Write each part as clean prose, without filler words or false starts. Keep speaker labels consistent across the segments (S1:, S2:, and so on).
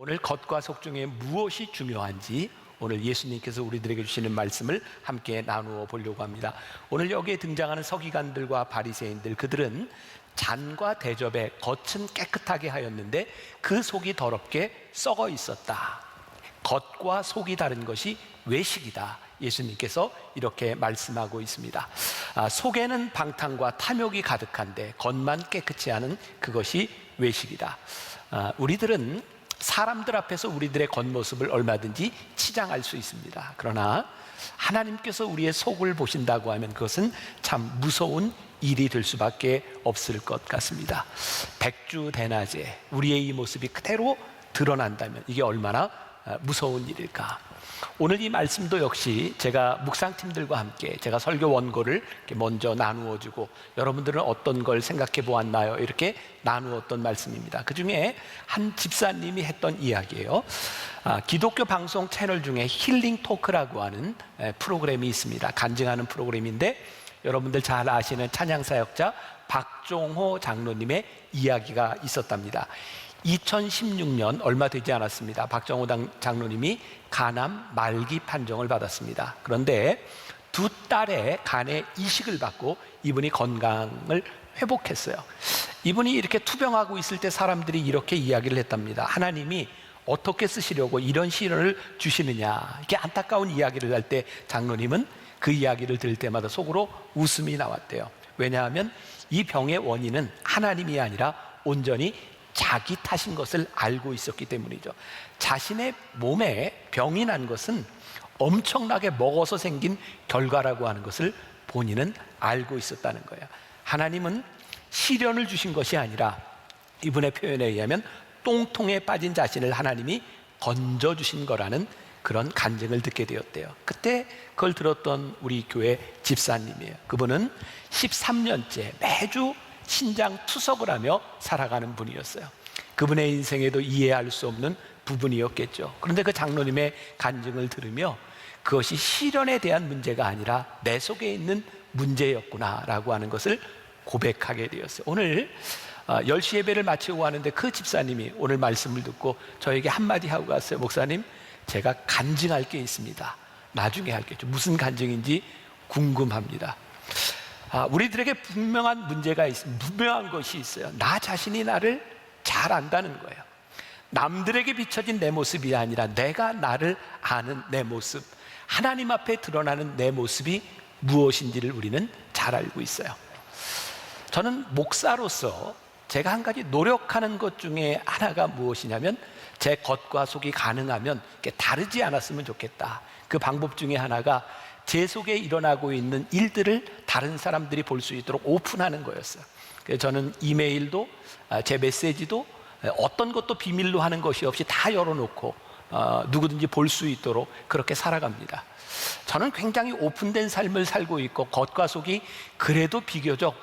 S1: 오늘 겉과 속 중에 무엇이 중요한지 오늘 예수님께서 우리들에게 주시는 말씀을 함께 나누어 보려고 합니다. 오늘 여기에 등장하는 서기관들과 바리새인들, 그들은 잔과 대접의 겉은 깨끗하게 하였는데 그 속이 더럽게 썩어 있었다. 겉과 속이 다른 것이 외식이다. 예수님께서 이렇게 말씀하고 있습니다. 속에는 방탕과 탐욕이 가득한데 겉만 깨끗이 하는 그것이 외식이다. 우리들은 사람들 앞에서 우리들의 겉모습을 얼마든지 치장할 수 있습니다. 그러나 하나님께서 우리의 속을 보신다고 하면 그것은 참 무서운 일이 될 수밖에 없을 것 같습니다. 백주대낮에 우리의 이 모습이 그대로 드러난다면 이게 얼마나 무서운 일일까. 오늘 이 말씀도 역시 제가 묵상팀들과 함께 제가 설교 원고를 이렇게 먼저 나누어주고 여러분들은 어떤 걸 생각해 보았나요? 이렇게 나누었던 말씀입니다. 그 중에 한 집사님이 했던 이야기예요. 기독교 방송 채널 중에 힐링 토크라고 하는 프로그램이 있습니다. 간증하는 프로그램인데 여러분들 잘 아시는 찬양사역자 박종호 장로님의 이야기가 있었답니다. 2016년 얼마 되지 않았습니다. 박정호 장로님이 간암 말기 판정을 받았습니다. 그런데 두 딸의 간에 이식을 받고 이분이 건강을 회복했어요. 이분이 이렇게 투병하고 있을 때 사람들이 이렇게 이야기를 했답니다. 하나님이 어떻게 쓰시려고 이런 시련을 주시느냐, 이렇게 안타까운 이야기를 할 때 장로님은 그 이야기를 들을 때마다 속으로 웃음이 나왔대요. 왜냐하면 이 병의 원인은 하나님이 아니라 온전히 자기 탓인 것을 알고 있었기 때문이죠. 자신의 몸에 병이 난 것은 엄청나게 먹어서 생긴 결과라고 하는 것을 본인은 알고 있었다는 거예요. 하나님은 시련을 주신 것이 아니라 이분의 표현에 의하면 똥통에 빠진 자신을 하나님이 건져주신 거라는 그런 간증을 듣게 되었대요. 그때 그걸 들었던 우리 교회 집사님이에요. 그분은 13년째 매주 신장 투석을 하며 살아가는 분이었어요. 그분의 인생에도 이해할 수 없는 부분이었겠죠. 그런데 그 장로님의 간증을 들으며 그것이 시련에 대한 문제가 아니라 내 속에 있는 문제였구나라고 하는 것을 고백하게 되었어요. 오늘 10시 예배를 마치고 가는데 그 집사님이 오늘 말씀을 듣고 저에게 한마디 하고 갔어요. 목사님, 제가 간증할 게 있습니다. 나중에 할게요. 무슨 간증인지 궁금합니다. 우리들에게 분명한 문제가 있습니다. 분명한 것이 있어요. 나 자신이 나를 잘 안다는 거예요. 남들에게 비춰진 내 모습이 아니라 내가 나를 아는 내 모습, 하나님 앞에 드러나는 내 모습이 무엇인지를 우리는 잘 알고 있어요. 저는 목사로서 제가 한 가지 노력하는 것 중에 하나가 무엇이냐면 제 겉과 속이 가능하면 다르지 않았으면 좋겠다. 그 방법 중에 하나가 제 속에 일어나고 있는 일들을 다른 사람들이 볼 수 있도록 오픈하는 거였어요. 그래서 저는 이메일도 제 메시지도 어떤 것도 비밀로 하는 것이 없이 다 열어놓고 누구든지 볼 수 있도록 그렇게 살아갑니다. 저는 굉장히 오픈된 삶을 살고 있고 겉과 속이 그래도 비교적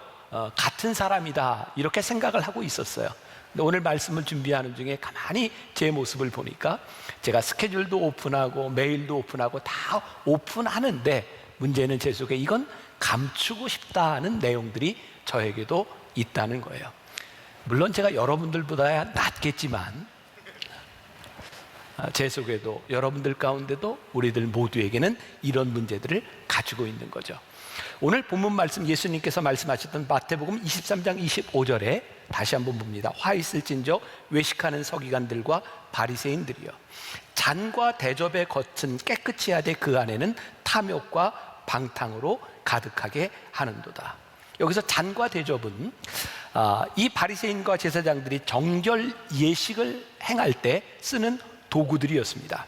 S1: 같은 사람이다 이렇게 생각을 하고 있었어요. 근데 오늘 말씀을 준비하는 중에 가만히 제 모습을 보니까 제가 스케줄도 오픈하고 메일도 오픈하고 다 오픈하는데 문제는 제 속에 이건 감추고 싶다는 내용들이 저에게도 있다는 거예요. 물론 제가 여러분들보다 낫겠지만 제 속에도 여러분들 가운데도 우리들 모두에게는 이런 문제들을 가지고 있는 거죠. 오늘 본문 말씀 예수님께서 말씀하셨던 마태복음 23장 25절에 다시 한번 봅니다. 화 있을진저 외식하는 서기관들과 바리새인들이여, 잔과 대접의 겉은 깨끗이 하되 그 안에는 탐욕과 방탕으로 가득하게 하는도다. 여기서 잔과 대접은 이 바리새인과 제사장들이 정결 예식을 행할 때 쓰는 도구들이었습니다.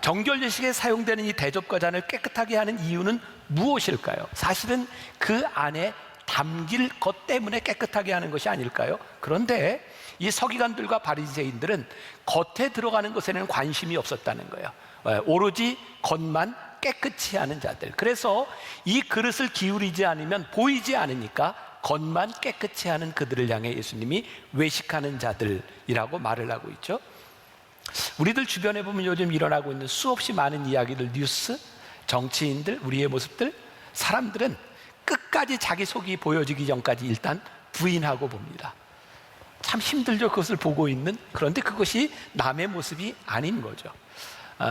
S1: 정결 예식에 사용되는 이 대접과 잔을 깨끗하게 하는 이유는 무엇일까요? 사실은 그 안에 담길 것 때문에 깨끗하게 하는 것이 아닐까요? 그런데 이 서기관들과 바리새인들은 겉에 들어가는 것에는 관심이 없었다는 거예요. 오로지 겉만 깨끗이 하는 자들. 그래서 이 그릇을 기울이지 않으면 보이지 않으니까 겉만 깨끗이 하는 그들을 향해 예수님이 외식하는 자들이라고 말을 하고 있죠. 우리들 주변에 보면 요즘 일어나고 있는 수없이 많은 이야기들, 뉴스, 정치인들, 우리의 모습들, 사람들은 끝까지 자기 속이 보여지기 전까지 일단 부인하고 봅니다. 참 힘들죠. 그것을 보고 있는. 그런데 그것이 남의 모습이 아닌 거죠.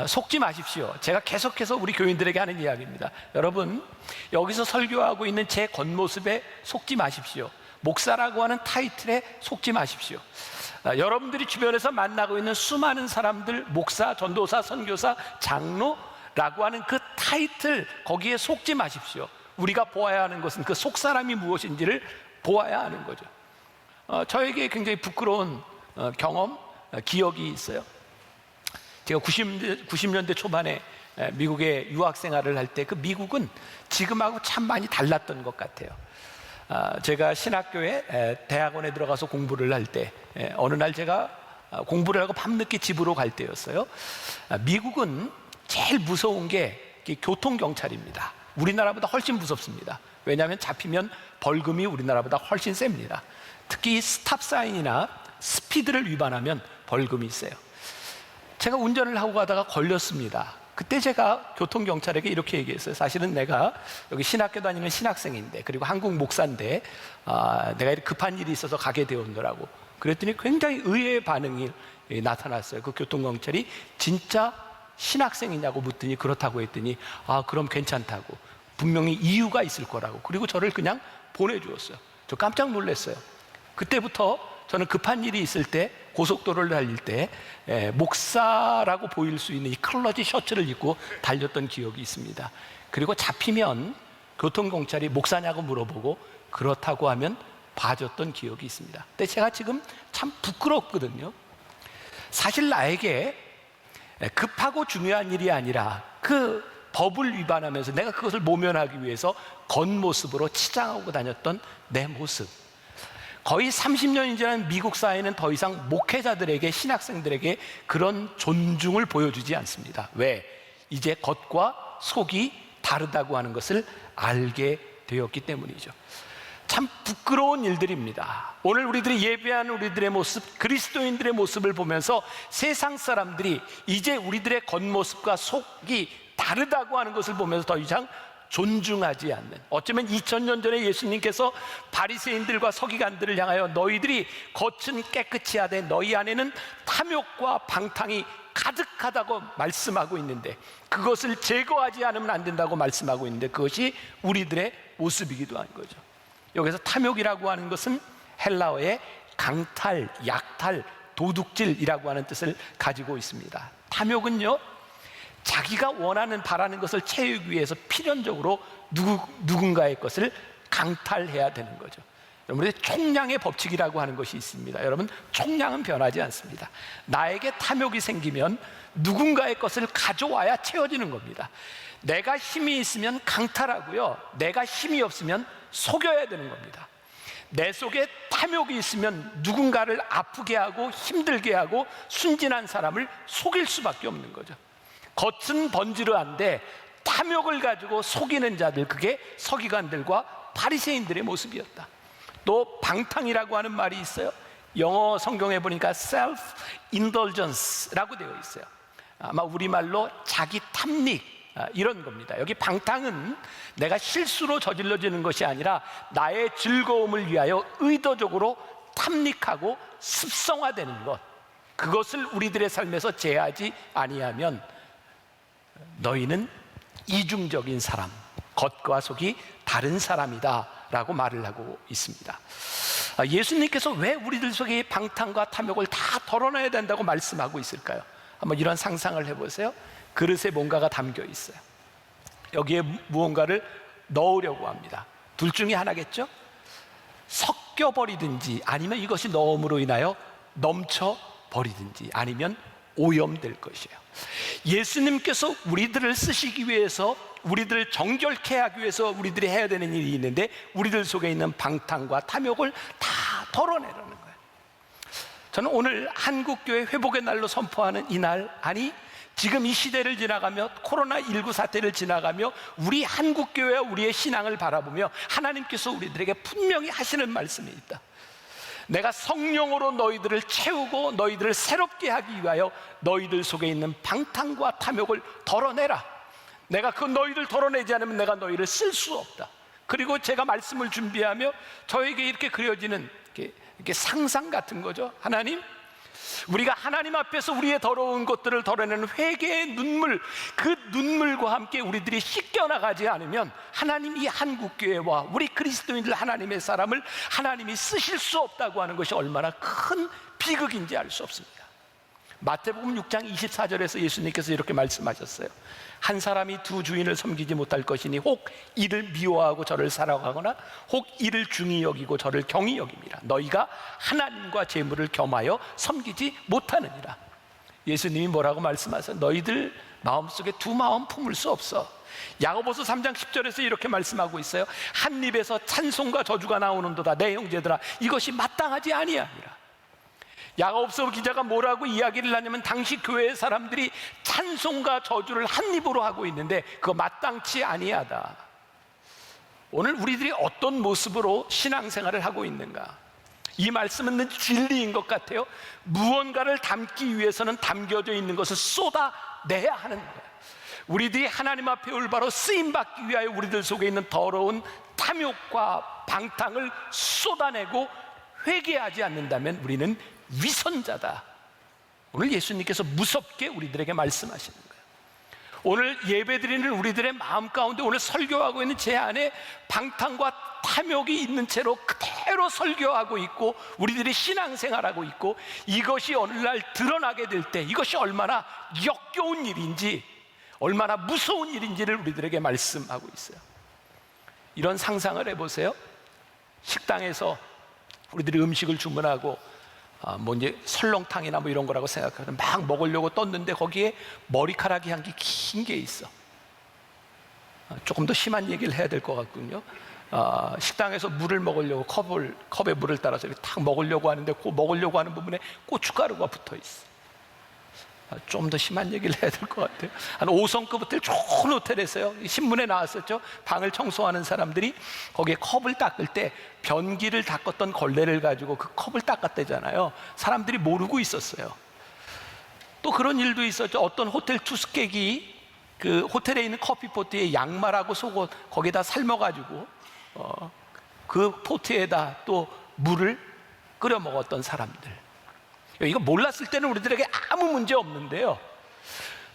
S1: 속지 마십시오. 제가 계속해서 우리 교인들에게 하는 이야기입니다. 여러분, 여기서 설교하고 있는 제 겉모습에 속지 마십시오. 목사라고 하는 타이틀에 속지 마십시오. 여러분들이 주변에서 만나고 있는 수많은 사람들, 목사, 전도사, 선교사, 장로라고 하는 그 타이틀, 거기에 속지 마십시오. 우리가 보아야 하는 것은 그 속사람이 무엇인지를 보아야 하는 거죠. 저에게 굉장히 부끄러운 경험, 기억이 있어요. 제가 90년대 초반에 미국에 유학 생활을 할 때 그 미국은 지금하고 참 많이 달랐던 것 같아요. 제가 신학교에 대학원에 들어가서 공부를 할 때 어느 날 제가 공부를 하고 밤늦게 집으로 갈 때였어요. 미국은 제일 무서운 게 교통경찰입니다. 우리나라보다 훨씬 무섭습니다. 왜냐하면 잡히면 벌금이 우리나라보다 훨씬 셉니다. 특히 스탑사인이나 스피드를 위반하면 벌금이 있어요. 제가 운전을 하고 가다가 걸렸습니다. 그때 제가 교통경찰에게 이렇게 얘기했어요. 사실은 내가 여기 신학교 다니는 신학생인데, 그리고 한국 목사인데 내가 이렇게 급한 일이 있어서 가게 되었노라고. 그랬더니 굉장히 의외의 반응이 나타났어요. 그 교통경찰이 진짜 신학생이냐고 묻더니 그렇다고 했더니 그럼 괜찮다고, 분명히 이유가 있을 거라고. 그리고 저를 그냥 보내주었어요. 저 깜짝 놀랐어요. 그때부터 저는 급한 일이 있을 때, 고속도로를 달릴 때 목사라고 보일 수 있는 이 컬러지 셔츠를 입고 달렸던 기억이 있습니다. 그리고 잡히면 교통경찰이 목사냐고 물어보고 그렇다고 하면 봐줬던 기억이 있습니다. 근데 제가 지금 참 부끄럽거든요. 사실 나에게 급하고 중요한 일이 아니라 그 법을 위반하면서 내가 그것을 모면하기 위해서 겉모습으로 치장하고 다녔던 내 모습, 거의 30년이 지난 미국 사회는 더 이상 목회자들에게, 신학생들에게 그런 존중을 보여주지 않습니다. 왜? 이제 겉과 속이 다르다고 하는 것을 알게 되었기 때문이죠. 참 부끄러운 일들입니다. 오늘 우리들이 예배하는 우리들의 모습, 그리스도인들의 모습을 보면서 세상 사람들이 이제 우리들의 겉모습과 속이 다르다고 하는 것을 보면서 더 이상 존중하지 않는, 어쩌면 2000년 전에 예수님께서 바리새인들과 서기관들을 향하여 너희들이 겉은 깨끗이 하되 너희 안에는 탐욕과 방탕이 가득하다고 말씀하고 있는데, 그것을 제거하지 않으면 안 된다고 말씀하고 있는데, 그것이 우리들의 모습이기도 한 거죠. 여기서 탐욕이라고 하는 것은 헬라어의 강탈, 약탈, 도둑질이라고 하는 뜻을 가지고 있습니다. 탐욕은요, 자기가 원하는, 바라는 것을 채우기 위해서 필연적으로 누군가의 것을 강탈해야 되는 거죠. 여러분, 총량의 법칙이라고 하는 것이 있습니다. 여러분, 총량은 변하지 않습니다. 나에게 탐욕이 생기면 누군가의 것을 가져와야 채워지는 겁니다. 내가 힘이 있으면 강탈하고요, 내가 힘이 없으면 속여야 되는 겁니다. 내 속에 탐욕이 있으면 누군가를 아프게 하고 힘들게 하고 순진한 사람을 속일 수밖에 없는 거죠. 겉은 번지르한데 탐욕을 가지고 속이는 자들, 그게 서기관들과 바리새인들의 모습이었다. 또 방탕이라고 하는 말이 있어요. 영어 성경에 보니까 self-indulgence라고 되어 있어요. 아마 우리말로 자기 탐닉, 이런 겁니다. 여기 방탕은 내가 실수로 저질러지는 것이 아니라 나의 즐거움을 위하여 의도적으로 탐닉하고 습성화되는 것, 그것을 우리들의 삶에서 제하지 아니하면 너희는 이중적인 사람, 겉과 속이 다른 사람이다 라고 말을 하고 있습니다. 예수님께서 왜 우리들 속에 방탕과 탐욕을 다 덜어내야 된다고 말씀하고 있을까요? 한번 이런 상상을 해보세요. 그릇에 뭔가가 담겨 있어요. 여기에 무언가를 넣으려고 합니다. 둘 중에 하나겠죠? 섞여버리든지, 아니면 이것이 넣음으로 인하여 넘쳐버리든지, 아니면 오염될 것이에요. 예수님께서 우리들을 쓰시기 위해서, 우리들을 정결케 하기 위해서 우리들이 해야 되는 일이 있는데, 우리들 속에 있는 방탕과 탐욕을 다 덜어내라는 거예요. 저는 오늘 한국교회 회복의 날로 선포하는 이날, 아니 지금 이 시대를 지나가며 코로나19 사태를 지나가며 우리 한국교회와 우리의 신앙을 바라보며 하나님께서 우리들에게 분명히 하시는 말씀이 있다. 내가 성령으로 너희들을 채우고 너희들을 새롭게 하기 위하여 너희들 속에 있는 방탕과 탐욕을 덜어내라. 내가 그 너희들 덜어내지 않으면 내가 너희를 쓸 수 없다. 그리고 제가 말씀을 준비하며 저에게 이렇게 그려지는 이렇게 상상 같은 거죠. 하나님, 우리가 하나님 앞에서 우리의 더러운 것들을 덜어내는 회개의 눈물, 그 눈물과 함께 우리들이 씻겨나가지 않으면 하나님 이 한국교회와 우리 그리스도인들 하나님의 사람을 하나님이 쓰실 수 없다고 하는 것이 얼마나 큰 비극인지 알 수 없습니다. 마태복음 6장 24절에서 예수님께서 이렇게 말씀하셨어요. 한 사람이 두 주인을 섬기지 못할 것이니 혹 이를 미워하고 저를 사랑하거나 혹 이를 중히 여기고 저를 경히 여김이라. 너희가 하나님과 재물을 겸하여 섬기지 못하느니라. 예수님이 뭐라고 말씀하세요? 너희들 마음속에 두 마음 품을 수 없어. 야고보서 3장 10절에서 이렇게 말씀하고 있어요. 한 입에서 찬송과 저주가 나오는도다. 내 형제들아, 이것이 마땅하지 아니하니라. 야고보서 기자가 뭐라고 이야기를 하냐면 당시 교회의 사람들이 찬송과 저주를 한 입으로 하고 있는데 그거 마땅치 아니하다. 오늘 우리들이 어떤 모습으로 신앙생활을 하고 있는가? 이 말씀은 진리인 것 같아요. 무언가를 담기 위해서는 담겨져 있는 것을 쏟아내야 하는 거예요. 우리들이 하나님 앞에 올바로 쓰임받기 위하여 우리들 속에 있는 더러운 탐욕과 방탕을 쏟아내고 회개하지 않는다면 우리는 위선자다. 오늘 예수님께서 무섭게 우리들에게 말씀하시는 거예요. 오늘 예배드리는 우리들의 마음 가운데 오늘 설교하고 있는 제 안에 방탕과 탐욕이 있는 채로 그대로 설교하고 있고 우리들이 신앙생활하고 있고 이것이 오늘날 드러나게 될 때 이것이 얼마나 역겨운 일인지 얼마나 무서운 일인지를 우리들에게 말씀하고 있어요. 이런 상상을 해보세요. 식당에서 우리들이 음식을 주문하고 뭐 이제 설렁탕이나 뭐 이런 거라고 생각하면 막 먹으려고 떴는데 거기에 머리카락이 한 게 긴 게 있어. 조금 더 심한 얘기를 해야 될 것 같군요. 식당에서 물을 먹으려고 컵에 물을 따라서 이렇게 탁 먹으려고 하는데 그 먹으려고 하는 부분에 고춧가루가 붙어 있어. 좀 더 심한 얘기를 해야 될 것 같아요. 한 5성급 호텔, 좋은 호텔에서요, 신문에 나왔었죠. 방을 청소하는 사람들이 거기에 컵을 닦을 때 변기를 닦았던 걸레를 가지고 그 컵을 닦았대잖아요. 사람들이 모르고 있었어요. 또 그런 일도 있었죠. 어떤 호텔 투숙객이 그 호텔에 있는 커피포트에 양말하고 속옷 거기다 삶아가지고 그 포트에다 또 물을 끓여 먹었던 사람들. 이거 몰랐을 때는 우리들에게 아무 문제 없는데요,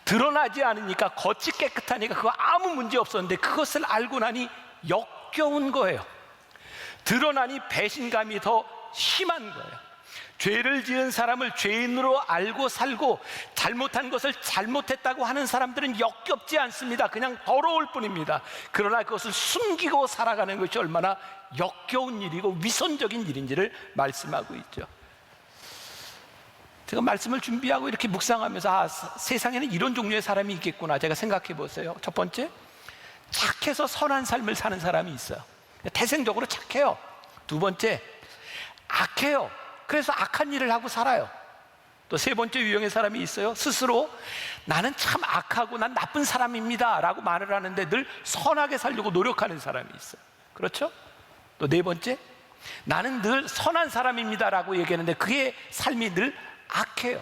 S1: 드러나지 않으니까 겉이 깨끗하니까 그거 아무 문제 없었는데 그것을 알고 나니 역겨운 거예요. 드러나니 배신감이 더 심한 거예요. 죄를 지은 사람을 죄인으로 알고 살고 잘못한 것을 잘못했다고 하는 사람들은 역겹지 않습니다. 그냥 더러울 뿐입니다. 그러나 그것을 숨기고 살아가는 것이 얼마나 역겨운 일이고 위선적인 일인지를 말씀하고 있죠. 제가 말씀을 준비하고 이렇게 묵상하면서 세상에는 이런 종류의 사람이 있겠구나 제가 생각해 보세요. 첫 번째, 착해서 선한 삶을 사는 사람이 있어요. 태생적으로 착해요. 두 번째, 악해요. 그래서 악한 일을 하고 살아요. 또 세 번째 유형의 사람이 있어요. 스스로 나는 참 악하고 난 나쁜 사람입니다 라고 말을 하는데 늘 선하게 살려고 노력하는 사람이 있어요. 그렇죠? 또 네 번째, 나는 늘 선한 사람입니다 라고 얘기하는데 그의 삶이 늘 악해요.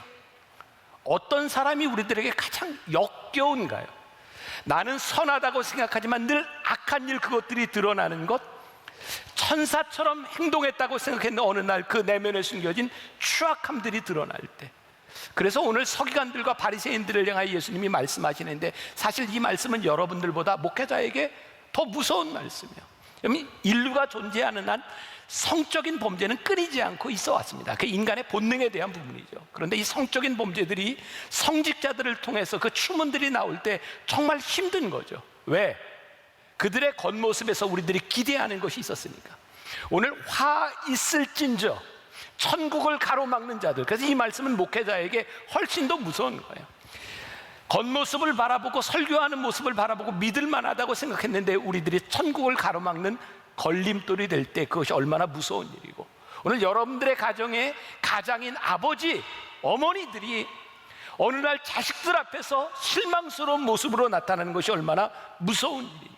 S1: 어떤 사람이 우리들에게 가장 역겨운가요? 나는 선하다고 생각하지만 늘 악한 일, 그것들이 드러나는 것, 천사처럼 행동했다고 생각했는데 어느 날 그 내면에 숨겨진 추악함들이 드러날 때. 그래서 오늘 서기관들과 바리새인들을 향하여 예수님이 말씀하시는데 사실 이 말씀은 여러분들보다 목회자에게 더 무서운 말씀이에요. 인류가 존재하는 한 성적인 범죄는 끊이지 않고 있어 왔습니다. 그 인간의 본능에 대한 부분이죠. 그런데 이 성적인 범죄들이 성직자들을 통해서 그 추문들이 나올 때 정말 힘든 거죠. 왜? 그들의 겉모습에서 우리들이 기대하는 것이 있었으니까. 오늘 화 있을진저 천국을 가로막는 자들, 그래서 이 말씀은 목회자에게 훨씬 더 무서운 거예요. 겉모습을 바라보고 설교하는 모습을 바라보고 믿을만하다고 생각했는데 우리들이 천국을 가로막는 걸림돌이 될 때 그것이 얼마나 무서운 일이고, 오늘 여러분들의 가정에 가장인 아버지, 어머니들이 어느 날 자식들 앞에서 실망스러운 모습으로 나타나는 것이 얼마나 무서운 일인지.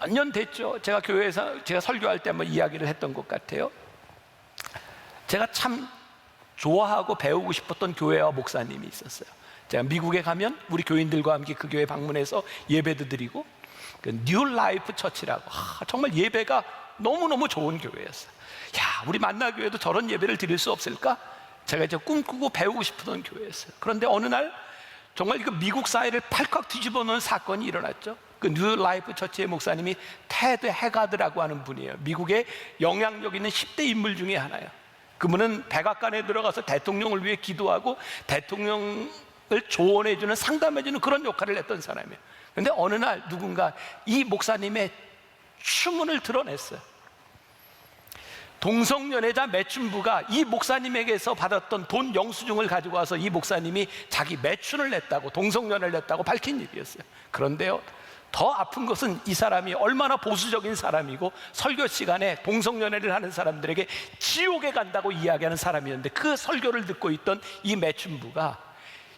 S1: 몇 년 됐죠. 제가 교회에서 제가 설교할 때 한번 이야기를 했던 것 같아요. 제가 참 좋아하고 배우고 싶었던 교회와 목사님이 있었어요. 제가 미국에 가면 우리 교인들과 함께 그 교회 방문해서 예배도 드리고, 그 뉴 라이프 처치라고 정말 예배가 너무너무 좋은 교회였어요. 야, 우리 만나교회도 저런 예배를 드릴 수 없을까? 제가 이제 꿈꾸고 배우고 싶었던 교회였어요. 그런데 어느 날 정말 그 미국 사회를 팔칵 뒤집어 놓은 사건이 일어났죠. 그 뉴 라이프 처치의 목사님이 테드 해가드라고 하는 분이에요. 미국의 영향력 있는 10대 인물 중에 하나예요. 그분은 백악관에 들어가서 대통령을 위해 기도하고 대통령을 조언해주는, 상담해주는 그런 역할을 했던 사람이에요. 그런데 어느 날 누군가 이 목사님의 추문을 드러냈어요. 동성연애자 매춘부가 이 목사님에게서 받았던 돈 영수증을 가지고 와서 이 목사님이 자기 매춘을 냈다고, 동성연애를 냈다고 밝힌 일이었어요. 그런데요, 더 아픈 것은 이 사람이 얼마나 보수적인 사람이고 설교 시간에 동성연애를 하는 사람들에게 지옥에 간다고 이야기하는 사람이었는데, 그 설교를 듣고 있던 이 매춘부가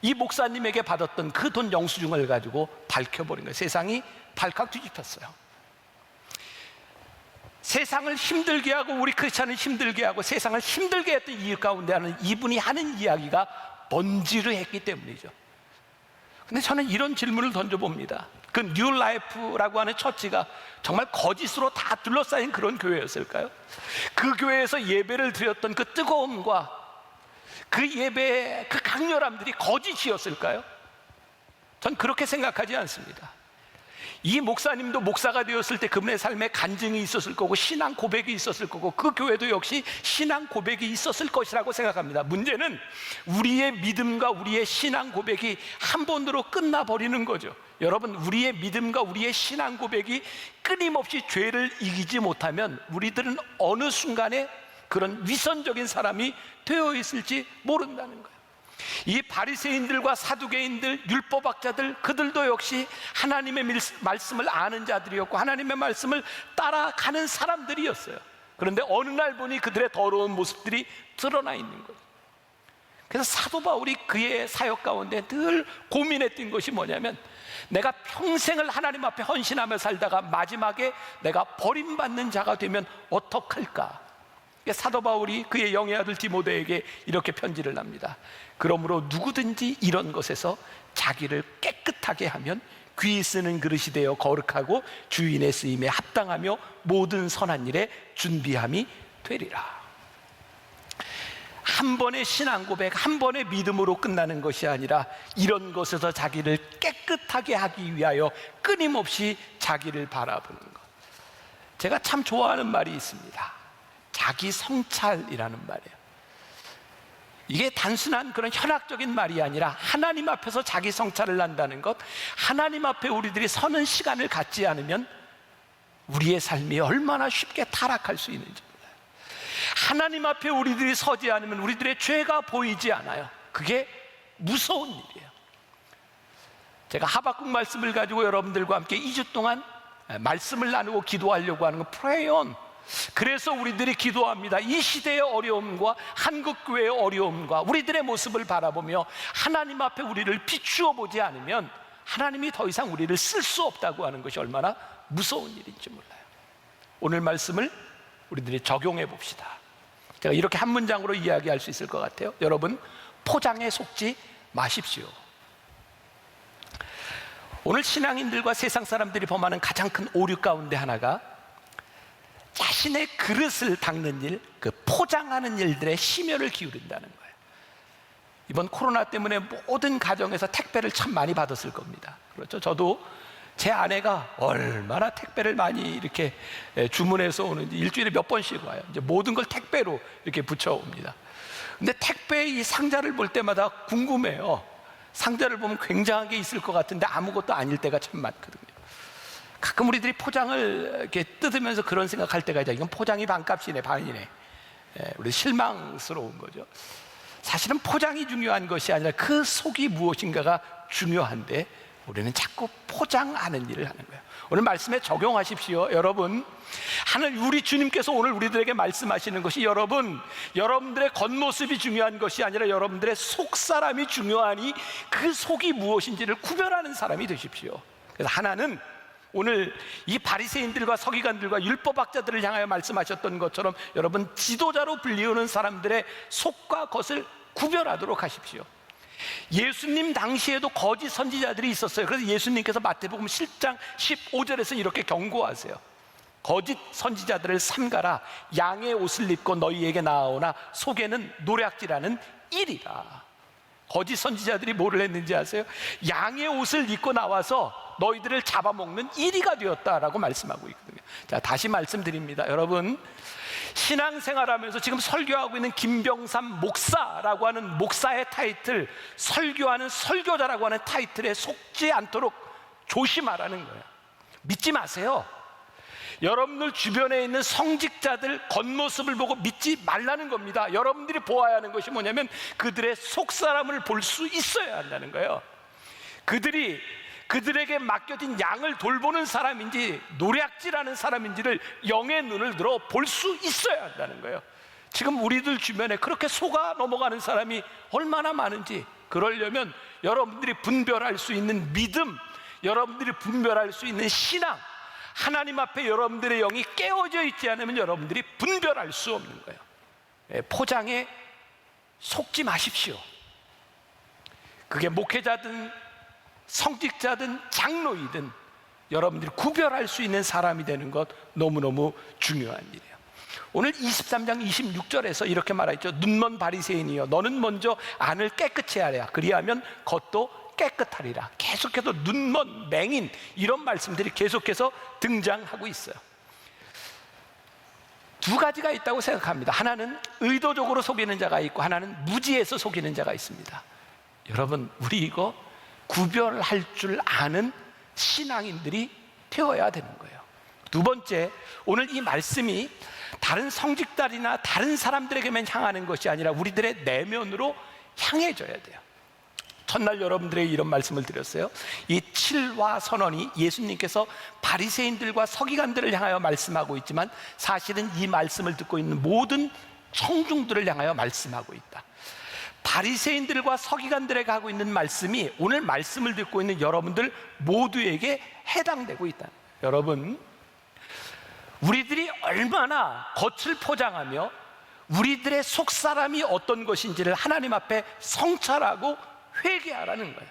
S1: 이 목사님에게 받았던 그 돈 영수증을 가지고 밝혀버린 거예요. 세상이 발칵 뒤집혔어요. 세상을 힘들게 하고 우리 크리스찬을 힘들게 하고 세상을 힘들게 했던 이유 가운데 하는 이분이 하는 이야기가 번지르했기 때문이죠. 근데 저는 이런 질문을 던져봅니다. 그 뉴 라이프라고 하는 처치가 정말 거짓으로 다 둘러싸인 그런 교회였을까요? 그 교회에서 예배를 드렸던 그 뜨거움과 그 예배의 그 강렬함들이 거짓이었을까요? 전 그렇게 생각하지 않습니다. 이 목사님도 목사가 되었을 때 그분의 삶에 간증이 있었을 거고 신앙 고백이 있었을 거고, 그 교회도 역시 신앙 고백이 있었을 것이라고 생각합니다. 문제는 우리의 믿음과 우리의 신앙 고백이 한 번으로 끝나버리는 거죠. 여러분, 우리의 믿음과 우리의 신앙 고백이 끊임없이 죄를 이기지 못하면 우리들은 어느 순간에 그런 위선적인 사람이 되어 있을지 모른다는 거예요. 이 바리새인들과 사두개인들, 율법학자들, 그들도 역시 하나님의 말씀을 아는 자들이었고 하나님의 말씀을 따라가는 사람들이었어요. 그런데 어느 날 보니 그들의 더러운 모습들이 드러나 있는 거예요. 그래서 사도 바울이 그의 사역 가운데 늘 고민했던 것이 뭐냐면, 내가 평생을 하나님 앞에 헌신하며 살다가 마지막에 내가 버림받는 자가 되면 어떡할까? 사도 바울이 그의 영의 아들 디모데에게 이렇게 편지를 합니다. 그러므로 누구든지 이런 것에서 자기를 깨끗하게 하면 귀 쓰는 그릇이 되어 거룩하고 주인의 쓰임에 합당하며 모든 선한 일에 준비함이 되리라. 한 번의 신앙 고백, 한 번의 믿음으로 끝나는 것이 아니라 이런 것에서 자기를 깨끗하게 하기 위하여 끊임없이 자기를 바라보는 것. 제가 참 좋아하는 말이 있습니다. 자기 성찰이라는 말이에요. 이게 단순한 그런 현학적인 말이 아니라 하나님 앞에서 자기 성찰을 한다는 것, 하나님 앞에 우리들이 서는 시간을 갖지 않으면 우리의 삶이 얼마나 쉽게 타락할 수 있는지 몰라요. 하나님 앞에 우리들이 서지 않으면 우리들의 죄가 보이지 않아요. 그게 무서운 일이에요. 제가 하박국 말씀을 가지고 여러분들과 함께 2주 동안 말씀을 나누고 기도하려고 하는 건 Pray on. 그래서 우리들이 기도합니다. 이 시대의 어려움과 한국교회의 어려움과 우리들의 모습을 바라보며 하나님 앞에 우리를 비추어 보지 않으면 하나님이 더 이상 우리를 쓸 수 없다고 하는 것이 얼마나 무서운 일인지 몰라요. 오늘 말씀을 우리들이 적용해 봅시다. 제가 이렇게 한 문장으로 이야기할 수 있을 것 같아요. 여러분, 포장에 속지 마십시오. 오늘 신앙인들과 세상 사람들이 범하는 가장 큰 오류 가운데 하나가 자신의 그릇을 닦는 일, 그 포장하는 일들에 심혈을 기울인다는 거예요. 이번 코로나 때문에 모든 가정에서 택배를 참 많이 받았을 겁니다. 그렇죠? 저도 제 아내가 얼마나 택배를 많이 이렇게 주문해서 오는지 일주일에 몇 번씩 와요. 이제 모든 걸 택배로 이렇게 붙여옵니다. 근데 택배 이 상자를 볼 때마다 궁금해요. 상자를 보면 굉장한 게 있을 것 같은데 아무것도 아닐 때가 참 많거든요. 가끔 우리들이 포장을 이렇게 뜯으면서 그런 생각할 때가 있죠. 이건 포장이 반값이네, 반이네. 우리 실망스러운 거죠. 사실은 포장이 중요한 것이 아니라 그 속이 무엇인가가 중요한데 우리는 자꾸 포장하는 일을 하는 거예요. 오늘 말씀에 적용하십시오. 여러분, 우리 주님께서 오늘 우리들에게 말씀하시는 것이 여러분들의 겉모습이 중요한 것이 아니라 여러분들의 속사람이 중요하니 그 속이 무엇인지를 구별하는 사람이 되십시오. 그래서 하나는 오늘 이 바리새인들과 서기관들과 율법학자들을 향하여 말씀하셨던 것처럼 여러분, 지도자로 불리우는 사람들의 속과 겉을 구별하도록 하십시오. 예수님 당시에도 거짓 선지자들이 있었어요. 그래서 예수님께서 마태복음 10장 15절에서 이렇게 경고하세요. 거짓 선지자들을 삼가라. 양의 옷을 입고 너희에게 나아오나 속에는 노략질하는 일이라. 거짓 선지자들이 뭐를 했는지 아세요? 양의 옷을 입고 나와서 너희들을 잡아먹는 이리가 되었다라고 말씀하고 있거든요. 자, 다시 말씀드립니다. 여러분, 신앙생활하면서 지금 설교하고 있는 김병삼 목사라고 하는 목사의 타이틀, 설교하는 설교자라고 하는 타이틀에 속지 않도록 조심하라는 거예요. 믿지 마세요. 여러분들 주변에 있는 성직자들 겉모습을 보고 믿지 말라는 겁니다. 여러분들이 보아야 하는 것이 뭐냐면 그들의 속사람을 볼 수 있어야 한다는 거예요. 그들에게 맡겨진 양을 돌보는 사람인지 노략질하는 사람인지를 영의 눈을 들어 볼 수 있어야 한다는 거예요. 지금 우리들 주변에 그렇게 속아 넘어가는 사람이 얼마나 많은지, 그러려면 여러분들이 분별할 수 있는 믿음, 여러분들이 분별할 수 있는 신앙, 하나님 앞에 여러분들의 영이 깨어져 있지 않으면 여러분들이 분별할 수 없는 거예요. 포장에 속지 마십시오. 그게 목회자든 성직자든 장로이든 여러분들이 구별할 수 있는 사람이 되는 것 너무너무 중요한 일이에요. 오늘 23장 26절에서 이렇게 말하죠. 눈먼 바리새인이여, 너는 먼저 안을 깨끗이 하랴. 그리하면 겉도 깨끗하리라. 계속해서 눈먼, 맹인, 이런 말씀들이 계속해서 등장하고 있어요. 두 가지가 있다고 생각합니다. 하나는 의도적으로 속이는 자가 있고 하나는 무지해서 속이는 자가 있습니다. 여러분, 우리 이거 구별할 줄 아는 신앙인들이 되어야 되는 거예요. 두 번째, 오늘 이 말씀이 다른 성직자들이나 다른 사람들에게만 향하는 것이 아니라 우리들의 내면으로 향해져야 돼요. 첫날 여러분들에게 이런 말씀을 드렸어요. 이 칠화 선언이 예수님께서 바리새인들과 서기관들을 향하여 말씀하고 있지만 사실은 이 말씀을 듣고 있는 모든 청중들을 향하여 말씀하고 있다. 바리새인들과 서기관들에게 하고 있는 말씀이 오늘 말씀을 듣고 있는 여러분들 모두에게 해당되고 있다. 여러분, 우리들이 얼마나 겉을 포장하며 우리들의 속사람이 어떤 것인지를 하나님 앞에 성찰하고 회개하라는 거예요.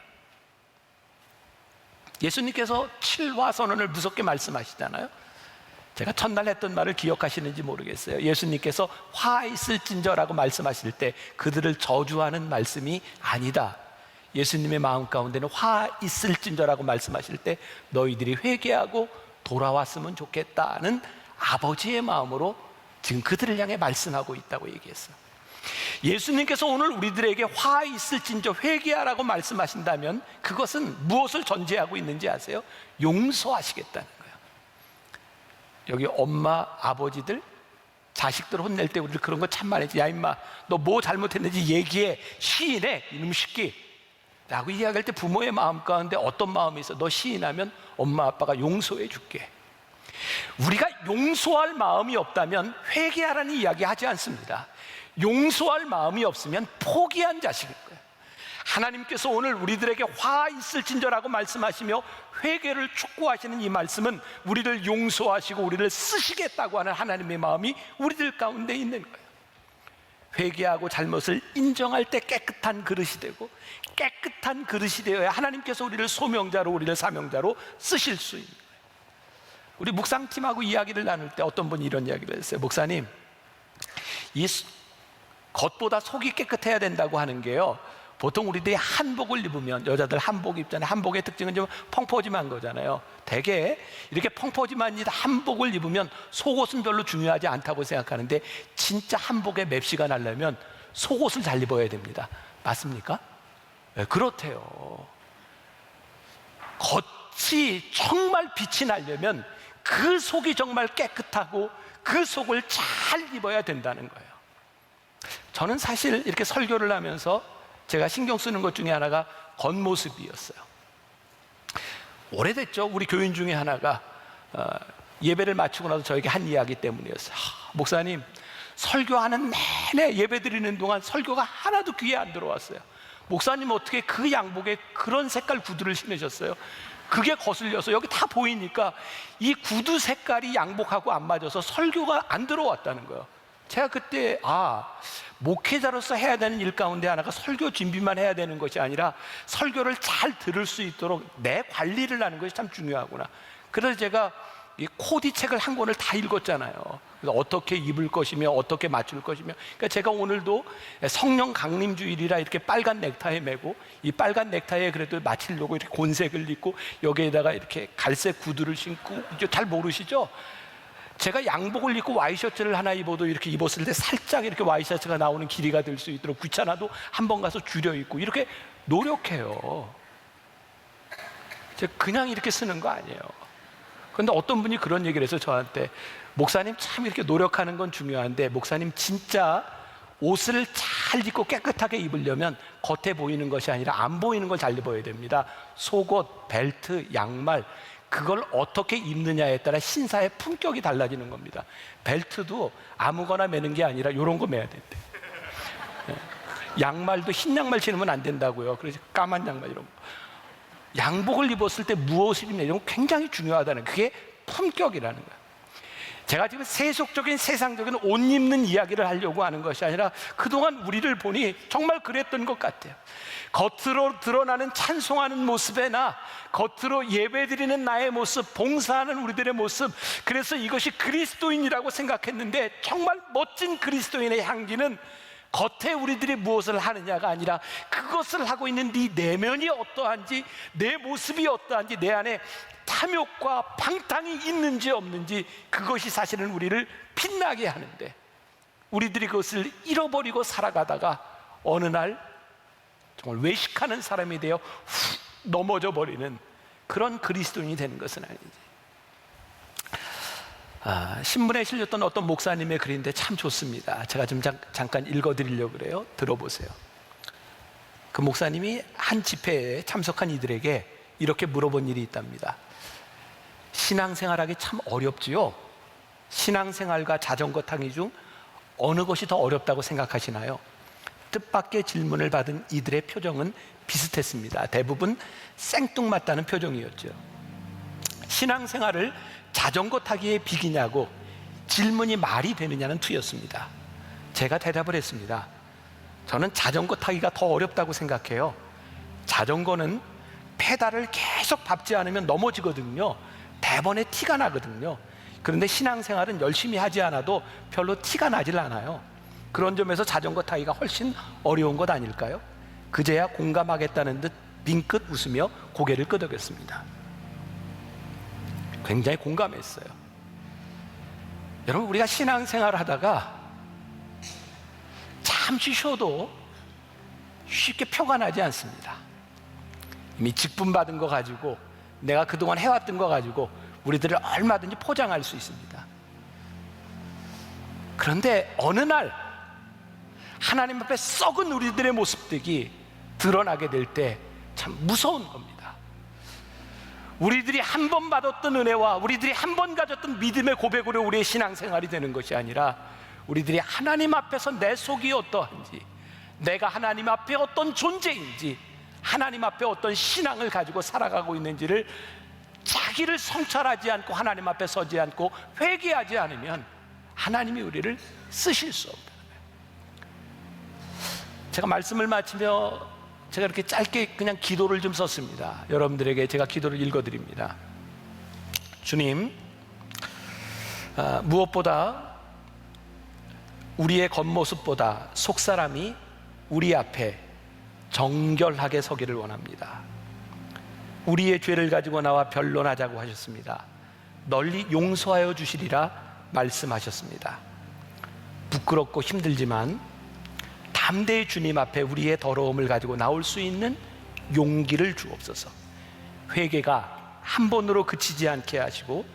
S1: 예수님께서 칠화 선언을 무섭게 말씀하시잖아요. 제가 첫날 했던 말을 기억하시는지 모르겠어요. 예수님께서 화 있을진저라고 말씀하실 때 그들을 저주하는 말씀이 아니다. 예수님의 마음 가운데는 화 있을진저라고 말씀하실 때 너희들이 회개하고 돌아왔으면 좋겠다는 아버지의 마음으로 지금 그들을 향해 말씀하고 있다고 얘기했어요. 예수님께서 오늘 우리들에게 화 있을진저 회개하라고 말씀하신다면 그것은 무엇을 전제하고 있는지 아세요? 용서하시겠다는 거예요. 여기 엄마, 아버지들 자식들 혼낼 때 우리들 그런 거 참 많이 했지. 야 임마, 너 뭐 잘못했는지 얘기해, 시인해, 이놈 새끼 라고 이야기할 때 부모의 마음 가운데 어떤 마음이 있어? 너 시인하면 엄마 아빠가 용서해 줄게. 우리가 용서할 마음이 없다면 회개하라는 이야기 하지 않습니다. 용서할 마음이 없으면 포기한 자식일 거예요. 하나님께서 오늘 우리들에게 화 있을진저라고 말씀하시며 회개를 촉구하시는 이 말씀은 우리를 용서하시고 우리를 쓰시겠다고 하는 하나님의 마음이 우리들 가운데 있는 거예요. 회개하고 잘못을 인정할 때 깨끗한 그릇이 되고 깨끗한 그릇이 되어야 하나님께서 우리를 소명자로, 우리를 사명자로 쓰실 수 있는 거예요. 우리 묵상팀하고 이야기를 나눌 때 어떤 분이 이런 이야기를 했어요. 목사님, 이 겉보다 속이 깨끗해야 된다고 하는 게요, 보통 우리들이 한복을 입으면, 여자들 한복 입잖아요. 한복의 특징은 좀 펑퍼짐한 거잖아요. 대개 이렇게 펑퍼짐한 한복을 입으면 속옷은 별로 중요하지 않다고 생각하는데 진짜 한복에 맵시가 나려면 속옷을 잘 입어야 됩니다. 맞습니까? 네, 그렇대요. 겉이 정말 빛이 나려면 그 속이 정말 깨끗하고 그 속을 잘 입어야 된다는 거예요. 저는 사실 이렇게 설교를 하면서 제가 신경 쓰는 것 중에 하나가 겉모습이었어요. 오래됐죠. 우리 교인 중에 하나가 예배를 마치고 나서 저에게 한 이야기 때문이었어요. 목사님, 설교하는 내내 예배 드리는 동안 설교가 하나도 귀에 안 들어왔어요. 목사님, 어떻게 그 양복에 그런 색깔 구두를 신으셨어요? 그게 거슬려서 여기 다 보이니까 이 구두 색깔이 양복하고 안 맞아서 설교가 안 들어왔다는 거예요. 제가 그때 목회자로서 해야 되는 일 가운데 하나가 설교 준비만 해야 되는 것이 아니라 설교를 잘 들을 수 있도록 내 관리를 하는 것이 참 중요하구나. 그래서 제가 이 코디 책을 한 권을 다 읽었잖아요. 그래서 어떻게 입을 것이며 어떻게 맞출 것이며. 그러니까 제가 오늘도 성령 강림 주일이라 이렇게 빨간 넥타이 메고, 이 빨간 넥타이에 그래도 맞추려고 이렇게 곤색을 입고 여기에다가 이렇게 갈색 구두를 신고, 잘 모르시죠? 제가 양복을 입고 와이셔츠를 하나 입어도 이렇게 입었을 때 살짝 이렇게 와이셔츠가 나오는 길이가 될 수 있도록 귀찮아도 한 번 가서 줄여 입고 이렇게 노력해요. 제가 그냥 이렇게 쓰는 거 아니에요. 그런데 어떤 분이 그런 얘기를 해서 저한테, 목사님 참 이렇게 노력하는 건 중요한데 목사님 진짜 옷을 잘 입고 깨끗하게 입으려면 겉에 보이는 것이 아니라 안 보이는 걸 잘 입어야 됩니다. 속옷, 벨트, 양말, 그걸 어떻게 입느냐에 따라 신사의 품격이 달라지는 겁니다. 벨트도 아무거나 매는 게 아니라 이런 거 매야 된대. 양말도 흰 양말 신으면 안 된다고요. 그래서 까만 양말 이런 거. 양복을 입었을 때 무엇을 입느냐, 이런 거 굉장히 중요하다는, 그게 품격이라는 거예요. 제가 지금 세속적인 세상적인 옷 입는 이야기를 하려고 하는 것이 아니라 그동안 우리를 보니 정말 그랬던 것 같아요. 겉으로 드러나는 찬송하는 모습에나 겉으로 예배드리는 나의 모습, 봉사하는 우리들의 모습, 그래서 이것이 그리스도인이라고 생각했는데 정말 멋진 그리스도인의 향기는 겉에 우리들이 무엇을 하느냐가 아니라 그것을 하고 있는 네 내면이 어떠한지, 내 모습이 어떠한지, 내 안에 탐욕과 방탕이 있는지 없는지, 그것이 사실은 우리를 빛나게 하는데, 우리들이 그것을 잃어버리고 살아가다가 어느 날 정말 외식하는 사람이 되어 훅 넘어져 버리는 그런 그리스도인이 되는 것은 아니지. 신문에 실렸던 어떤 목사님의 글인데 참 좋습니다. 제가 좀 잠깐 읽어드리려고 그래요. 들어보세요. 그 목사님이 한 집회에 참석한 이들에게 이렇게 물어본 일이 있답니다. 신앙생활하기 참 어렵지요? 신앙생활과 자전거 타기 중 어느 것이 더 어렵다고 생각하시나요? 뜻밖의 질문을 받은 이들의 표정은 비슷했습니다. 대부분 생뚱맞다는 표정이었죠. 신앙생활을 자전거 타기에 비기냐고 질문이 말이 되느냐는 투였습니다. 제가 대답을 했습니다. 저는 자전거 타기가 더 어렵다고 생각해요. 자전거는 페달을 계속 밟지 않으면 넘어지거든요. 대번에 티가 나거든요. 그런데 신앙생활은 열심히 하지 않아도 별로 티가 나질 않아요. 그런 점에서 자전거 타기가 훨씬 어려운 것 아닐까요? 그제야 공감하겠다는 듯 빙긋 웃으며 고개를 끄덕였습니다. 굉장히 공감했어요. 여러분, 우리가 신앙생활을 하다가 잠시 쉬어도 쉽게 표가 나지 않습니다. 이미 직분받은 거 가지고, 내가 그동안 해왔던 거 가지고 우리들을 얼마든지 포장할 수 있습니다. 그런데 어느 날 하나님 앞에 썩은 우리들의 모습들이 드러나게 될 때 참 무서운 겁니다. 우리들이 한 번 받았던 은혜와 우리들이 한 번 가졌던 믿음의 고백으로 우리의 신앙생활이 되는 것이 아니라, 우리들이 하나님 앞에서 내 속이 어떠한지, 내가 하나님 앞에 어떤 존재인지, 하나님 앞에 어떤 신앙을 가지고 살아가고 있는지를 자기를 성찰하지 않고 하나님 앞에 서지 않고 회개하지 않으면 하나님이 우리를 쓰실 수 없다는 거예요. 제가 말씀을 마치며 제가 이렇게 짧게 그냥 기도를 좀 썼습니다. 여러분들에게 제가 기도를 읽어드립니다. 주님, 무엇보다 우리의 겉모습보다 속사람이 우리 앞에 정결하게 서기를 원합니다. 우리의 죄를 가지고 나와 변론하자고 하셨습니다. 널리 용서하여 주시리라 말씀하셨습니다. 부끄럽고 힘들지만 담대히 주님 앞에 우리의 더러움을 가지고 나올 수 있는 용기를 주옵소서. 회개가 한 번으로 그치지 않게 하시고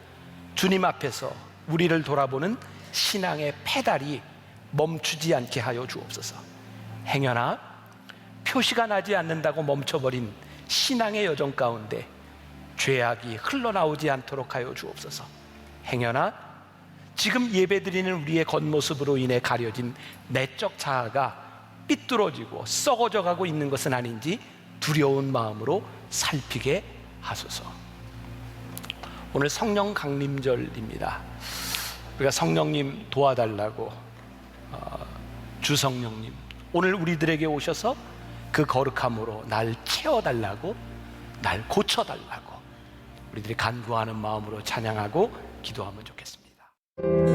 S1: 주님 앞에서 우리를 돌아보는 신앙의 페달이 멈추지 않게 하여 주옵소서. 행여나 표시가 나지 않는다고 멈춰버린 신앙의 여정 가운데 죄악이 흘러나오지 않도록 하여 주옵소서. 행여나 지금 예배드리는 우리의 겉모습으로 인해 가려진 내적 자아가 삐뚤어지고 썩어져 가고 있는 것은 아닌지 두려운 마음으로 살피게 하소서. 오늘 성령 강림절입니다. 우리가 성령님 도와달라고, 주성령님 오늘 우리들에게 오셔서 그 거룩함으로 날 채워달라고, 날 고쳐달라고 우리들이 간구하는 마음으로 찬양하고 기도하면 좋겠습니다.